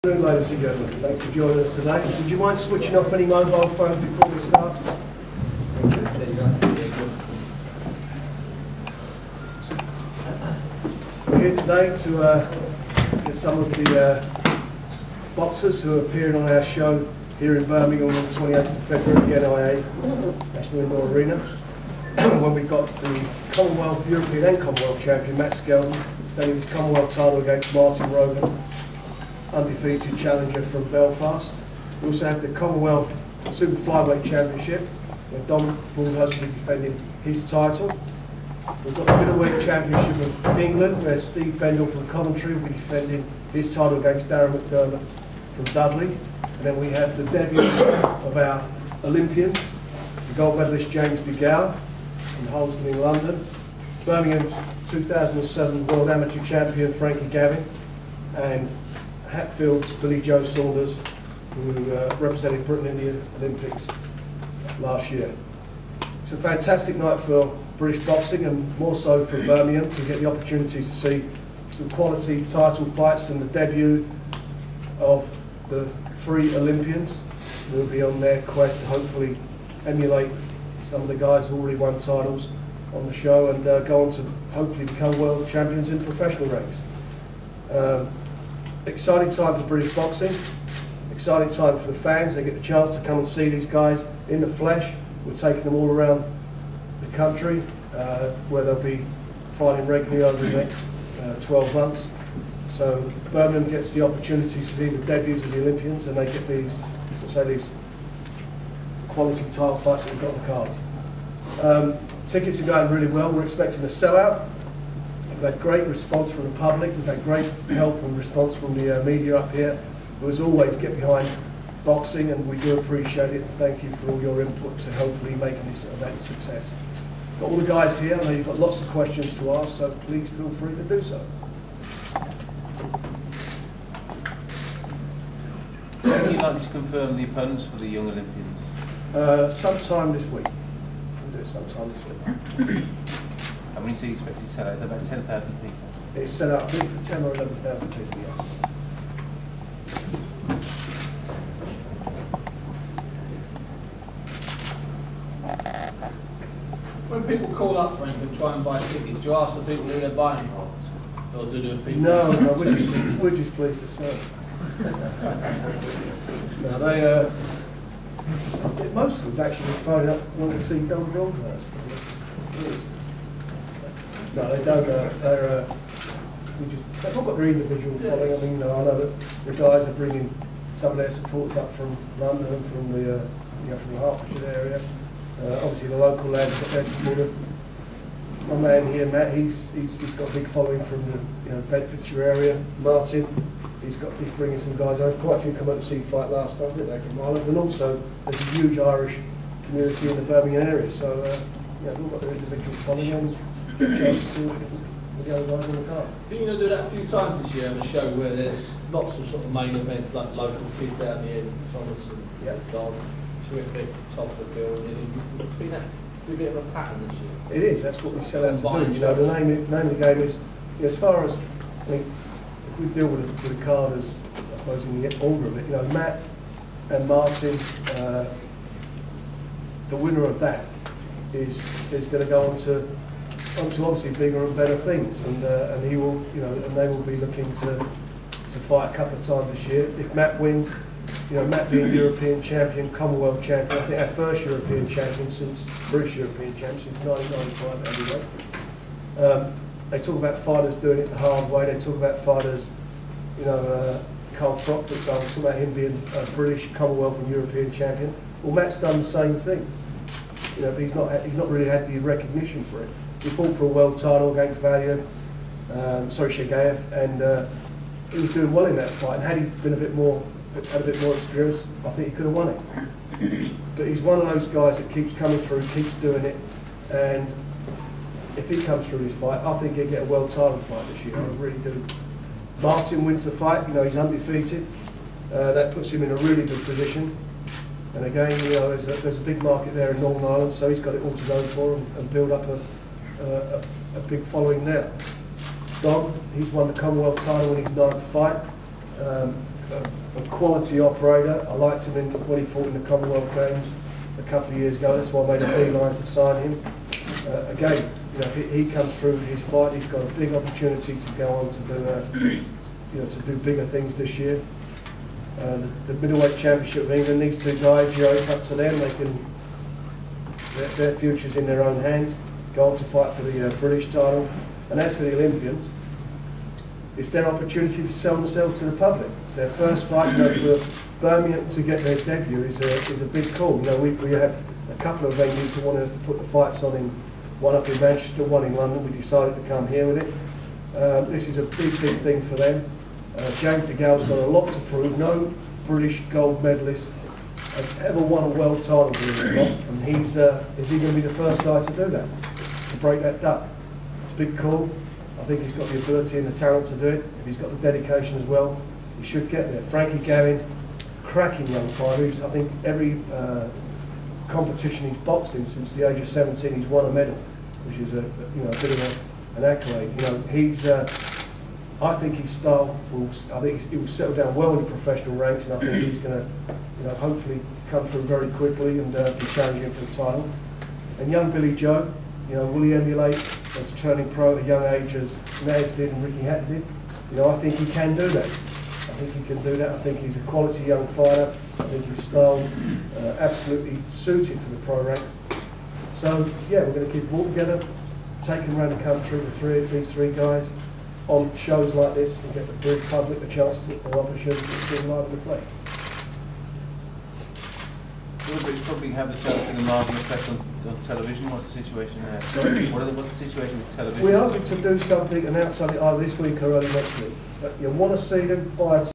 Good afternoon, ladies and gentlemen. Thanks for joining us today. Would you mind switching off any mobile phones before we start? We're here today to get some of the boxers who are appearing on our show here in Birmingham on the 28th of February at the NIA National Indoor Arena, when we've got the Commonwealth, European and Commonwealth champion Matt Skelton defending his Commonwealth title against Martin Rogan, undefeated challenger from Belfast. We also have the Commonwealth Super Flyweight Championship, where Dom will also be defending his title. We've got the Middleweight Championship of England, where Steve Bendall from Coventry will be defending his title against Darren McDermott from Dudley. And then we have the debut of our Olympians, the gold medalist James DeGale from Holston in London, Birmingham 2007 World Amateur Champion Frankie Gavin, and Hatfield's Billy Joe Saunders, who represented Britain in the Olympics last year. It's a fantastic night for British boxing, and more so for Birmingham, to get the opportunity to see some quality title fights and the debut of the three Olympians who will be on their quest to hopefully emulate some of the guys who've already won titles on the show and go on to hopefully become world champions in professional ranks. Exciting time for British boxing, exciting time for the fans. They get the chance to come and see these guys in the flesh. We're taking them all around the country, where they'll be fighting regularly over the next 12 months. So Birmingham gets the opportunity to see the debuts of the Olympians, and they get these, these quality title fights that we've got on the cards. Tickets are going really well. We're expecting a sellout. We've had great response from the public. We've had great help and response from the media up here, who as always get behind boxing, and we do appreciate it. And thank you for all your input to hopefully making this event a success. Got all the guys here. I know you've got lots of questions to ask, so please feel free to do so. When would you like to confirm the opponents for the young Olympians? Sometime this week. We'll do it sometime this week. And when you say you expect to sell out, it's about 10,000 people. It's set up, I think, for 10 or 11,000 people, yes. When people call up, Frank, and try and buy tickets, do you ask the people who they're buying from? Or do the people? No, we're just pleased to serve. No, they, most of them actually phone up wanting to see Don John first. No, they don't. They've all got their individual following. I mean, I know that the guys are bringing some of their supporters up from London and from the from the Hertfordshire area. Obviously, the local lads have got their supporter. My man here, Matt, he's got a big following from the Bedfordshire area. Martin, he's bringing some guys over. Quite a few come out to see the fight last time, didn't they, from Ireland? And also, there's a huge Irish community in the Birmingham area. So, they've all got their individual following and get a chance to see what the other guys on the card. I think you're going to do that a few times this year, have a show where there's lots of sort of main events, like local kids down here, Thomas and Don, terrific, top of the bill. I think that be a bit of a pattern this year. It is. That's what we set out to do. The name of the game is, as far as, I mean, if we deal with the card as, I suppose, in the order of it, Matt and Martin, the winner of that is going to go on to obviously bigger and better things, and he will, and they will be looking to fight a couple of times this year. If Matt wins, Matt being European champion, Commonwealth champion, I think our first European champion since British European champion since 1995 anyway. They talk about fighters doing it the hard way. They talk about fighters, Carl Frock, for example, talk about him being a British, Commonwealth and European champion. Well, Matt's done the same thing. But he's not really had the recognition for it. He fought for a world title against Shagayev, and he was doing well in that fight. And had he been had a bit more experience, I think he could have won it. But he's one of those guys that keeps coming through, keeps doing it, and if he comes through his fight, I think he'll get a world title fight this year. I really do. Martin wins the fight. He's undefeated. That puts him in a really good position. And again, there's a big market there in Northern Ireland, so he's got it all to go for and build up a big following there. Dom, he's won the Commonwealth title in his 9th fight. a quality operator. I liked him in when he fought in the Commonwealth Games a couple of years ago. That's why I made a beeline to sign him. Again, you know, he comes through his fight. He's got a big opportunity to go on to do, you know, to do bigger things this year. The middleweight championship of England, these two guys, you know, it's up to them. They can, their future's in their own hands. Go on to fight for the British title. And as for the Olympians, it's their opportunity to sell themselves to the public. It's their first fight. You know, for Birmingham to get their debut is a big call. You know, we had a couple of venues who wanted us to put the fights on, in one up in Manchester, one in London. We decided to come here with it. This is a big thing for them. James DeGale's got a lot to prove. No British gold medalist has ever won a world title in the lot, and is he going to be the first guy to do that, to break that duck? It's a big call. I think he's got the ability and the talent to do it. If he's got the dedication as well, he should get there. Frankie Gowin, cracking young fighter. He's, I think every competition he's boxed in since the age of 17, he's won a medal, which is a bit of an accolade. You know, he's. I think his style will. I think he will settle down well in the professional ranks, and I think he's going to, you know, hopefully come through very quickly and be challenging for the title. And young Billy Joe, you know, will he emulate as turning pro at a young age as Naz did and Ricky Hatton did? You know, I think he can do that. I think he can do that. I think he's a quality young fighter. I think his style absolutely suited for the pro ranks. So yeah, we're going to keep it all together, take him around the country, these three guys, on shows like this, and get the British public a chance to get their opportunity to see him live in the play. Will British probably have the chance to see them live and reflect on television? What's the situation there? Sorry? What's the situation with television? We're hoping to do something, announce something either this week or early next week. But you want to see them, buy a